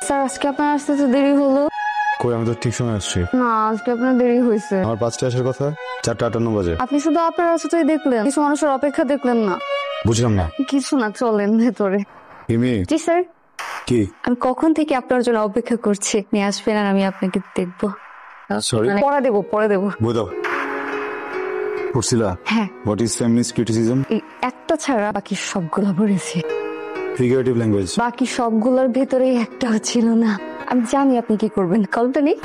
Sir আজকে আপনার আসতে তো দেরি হলো। কই, আমি তো ঠিক সময় আসছি। না, আজকে আপনার দেরি হয়েছে। আমার 5টায় আসার কথা, 4:58 বাজে। আপনি শুধু আপনার রাস্তাতেই দেখলেন, কিছু মানুষের অপেক্ষা দেখলেন না। বুঝলাম না। কিছু না, চলেন ভেতরে। মিমি, জি স্যার। কি? আমি কখন থেকে আপনার জন্য অপেক্ষা করছি, আপনি আসবেন আর আমি আপনাকে দেখবো। সরি, পরে দেবো। বই দাও। পড়ছিলা? হ্যাঁ, হোয়াট ইজ ফেমিনিস্ট ক্রিটিসিজম? এই একটা ছাড়া বাকি সবগুলো পড়েছি। Figurative language. বাকি সবগুলোর ভেতরেই একটা ছিল না। আমি জানি আপনি কি করবেন, কলটা নেই।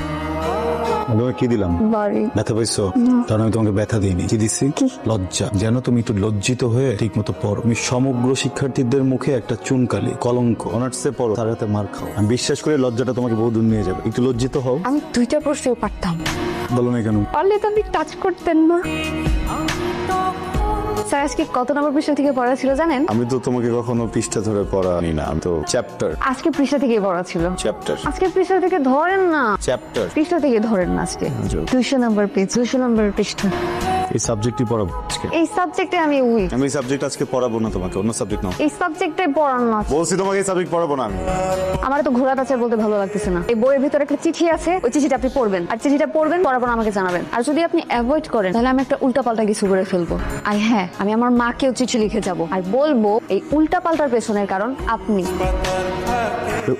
তোমাকে কি দিলাম? বাড়ি। ব্যথা পাইছো? কারণ আমি তোমাকে ব্যথা দিইনি। কি দিচ্ছি? লজ্জা। যেন তুমি একটু লজ্জিত হয়ে ঠিক মতো পড়ো। তুমি সমগ্র শিক্ষার্থীদের মুখে একটা চুনকালি, কলঙ্ক। অনার্সে পড়ো, তার হাতে মার খাও। আমি বিশ্বাস করি লজ্জাটা তোমাকে বহু দূর নিয়ে যাবে। একটু লজ্জিত হও। আমি 2টা প্রশ্নও পারতাম। বলো না কেন? পারলে তো আপনি টাচ করতেন না। স্যার আজকে কত নম্বর পৃষ্ঠা থেকে পড়া ছিল জানেন? আমি তো তোমাকে কখনো পৃষ্ঠা ধরে পড়ানি না, আমি তো চ্যাপ্টার। আজকে পৃষ্ঠা থেকেই পড়া ছিল। চ্যাপ্টার। আজকে পৃষ্ঠা থেকে ধরেন না। চ্যাপ্টার। পৃষ্ঠা থেকে ধরেন না আজকে। 200 নম্বর পেজ, 200 নম্বর পৃষ্ঠা। এই সাবজেক্টই পড়াবো আজকে। এই সাবজেক্টে আমি উইক। আমি এই সাবজেক্ট আজকে পড়াবো না তোমাকে, অন্য সাবজেক্ট নাও। এই সাবজেক্টে পড়ান না। বলছি তোমাকে এই সাবজেক্ট পড়াবো না আমি। আমার তো ঘোড়া টাচার বলতে ভালো লাগতেছে না। এই বইয়ের ভিতরে একটা চিঠি আছে, ওই চিঠিটা আপনি পড়বেন। আর চিঠিটা পড়বেন, পড়ার পর আমাকে জানাবেন। আর যদি আপনি অ্যাভয়েড করেন তাহলে আমি একটা উল্টাপাল্টা কিছু করে ফেলবো। আর হ্যাঁ, আমি আমার মাকেও চিঠি লিখে যাব আর বলবো এই উল্টাপাল্টার পেছনের কারণ আপনি।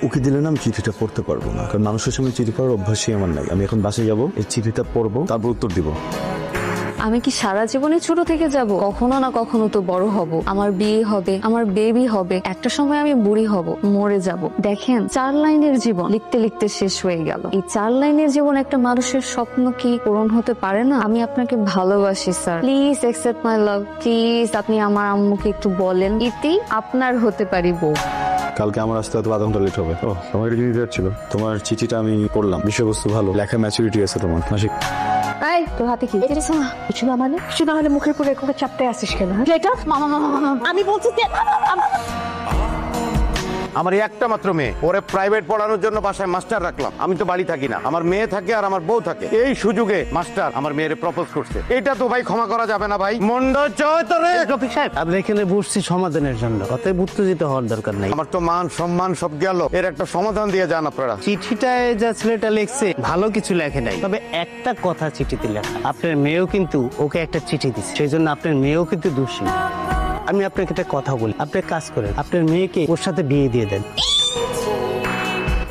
ওকে দিলে না আমি চিঠিটা পড়তে পারবো না, কারণ মানুষের সঙ্গে চিঠি পড়ার অভ্যাসই আমার নাই। আমি এখন বাসায় যাবো, এই চিঠিটা পড়বো, তারপর উত্তর দিব। আমি কি সারা জীবনে ছোট থেকে যাব? কখনো না কখনো তো বড় হব। আমার বিয়ে হবে, আমার বেবি হবে, একটা সময় আমি বুড়ি হব, মরে যাব। দেখেন, 4 লাইনের জীবন লিখতে লিখতে শেষ হয়ে গেল। এই 4 লাইনের জীবন একটা মানুষের স্বপ্ন কি পূরণ হতে পারে না? আমি আপনাকে ভালোবাসি sir, please accept my love. Please আপনি আমার আম্মুকে একটু বলেন, ইতি আপনার হতে পারি বউ। কালকে আমার আসতে হয়তো 0.5 ঘন্টা লেট হবে। তোমার চিঠি দেওয়ার ছিল। তোমার চিঠিটা আমি পড়লাম, বিষয়বস্তু ভালো, লেখা ম্যাচুরিটি আছে তোমার। মাসিক এই তোর হাতে কি? এটা শোনা কিছু না মানে কিছু না হলে মুখের পুরো এরকম চাপতে আসিস কেন? এটা মামা মামা মামা আমি বলছি যে আমার একটা মাত্র মেয়ে, ওরে প্রাইভেট পড়ানোর জন্য বাসায় মাস্টার রাখলাম। আমি তো বাড়ি থাকি না, আমার মেয়ে থাকে আর আমার বউ থাকে। এই সুযোগে মাস্টার আমার মেয়েরে প্রপোজ করছে। এটা তো ভাই ক্ষমা করা যাবে না ভাই। মন্ড চয়তরে রফিক সাহেব, আমরা এখানে বসছি সমাধানের জন্য, অতএব উত্তেজিত হওয়ার দরকার নাই। আমার তো মান সম্মান সব গেল, এর একটা সমাধান দিয়ে যান আপনারা। চিঠিটায় যা ছেলেটা লিখছে ভালো কিছু লেখে নাই, তবে একটা কথা চিঠিতে লেখা, আপনার মেয়েও কিন্তু ওকে একটা চিঠি দিচ্ছে, সেই জন্য আপনার মেয়েও কিন্তু দোষী। আমি আপনাকে একটা কথা বলি, আপনি কাজ করেন, আপনার মেয়েকে ওর সাথে বিয়ে দিয়ে দেন।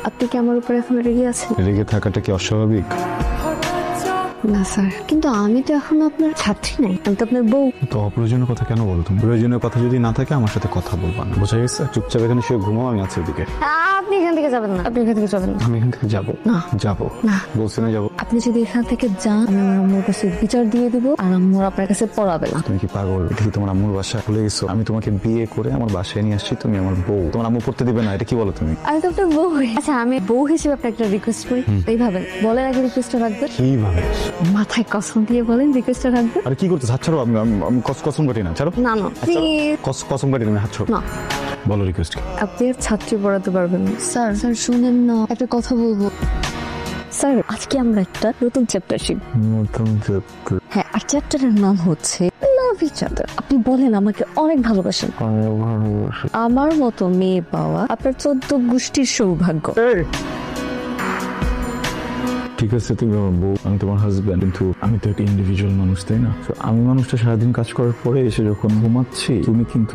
আপনি কি আমার উপরে এখন রেগে আছেন? রেগে থাকাটা কি অস্বাভাবিক? না স্যার, কিন্তু আমি তো এখন আপনার ছাত্রী নাই, আমি তো আপনার বউ। তো অপ্রয়োজনীয় কথা কেন বলো তুমি? প্রয়োজনীয় কথা যদি না থাকে আমার সাথে কথা বলবা না, বোঝা গেছে? চুপচাপ এখানে শুয়ে ঘুমাও, আমি আছি ওদিকে। আপনি এখান থেকে যাবেন না, আপনি এখান থেকে যাবেন না। আমি এখান থেকে যাবো না। যাবো না। বলছি না যাবো। আপনি যদি এখান থেকে যান, আমি আমার আম্মুর কাছে বিচার দিয়ে দিব আর আম্মু আপনার কাছে পড়াবে না। তুমি কি পাগল? এটা কি তোমার আম্মুর বাসা? ভুলে গেছো আমি তোমাকে বিয়ে করে আমার বাসায় নিয়ে আসছি, তুমি আমার বউ। তোমার আম্মু পড়তে দিবে না, এটা কি বলো তুমি? আমি তো আপনার বউ। আচ্ছা, আমি বউ হিসেবে আপনাকে একটা রিকোয়েস্ট করি, এইভাবে বলেন আগে রিকোয়েস্টটা রাখবেন। কিভাবে? মাথায় কসম দিয়ে বলেন রিকোয়েস্টটা রাখবেন। আরে কি করতে? হাত ছাড়ো। আমি কসম কাটি না, ছাড়ো। না না প্লিজ। কসম কাটি না, আমি হাত ছাড়ো। না, বলো রিকোয়েস্ট। আপনি আর ছাত্রী পড়াতে পারবেন না। স্যার স্যার শুনেন না, একটা কথা বলবো। স্যার আজকে আমরা একটা নতুন চ্যাপ্টার শিখব। হ্যাঁ, আর চ্যাপ্টারের নাম হচ্ছে লাভ ইচ আদার। আপনি বলেন আমাকে অনেক ভালোবাসেন। আমার মতো মেয়ে পাওয়া আপনার 14 গোষ্ঠীর সৌভাগ্য। ঠিক আছে, তুমি আমার বউ, আমি তোমার হাজব্যান্ড, কিন্তু আমি তো একটা ইন্ডিভিজুয়াল মানুষ, তাই না? তো আমি মানুষটা সারাদিন কাজ করার পরে এসে যখন ঘুমাচ্ছি, তুমি কিন্তু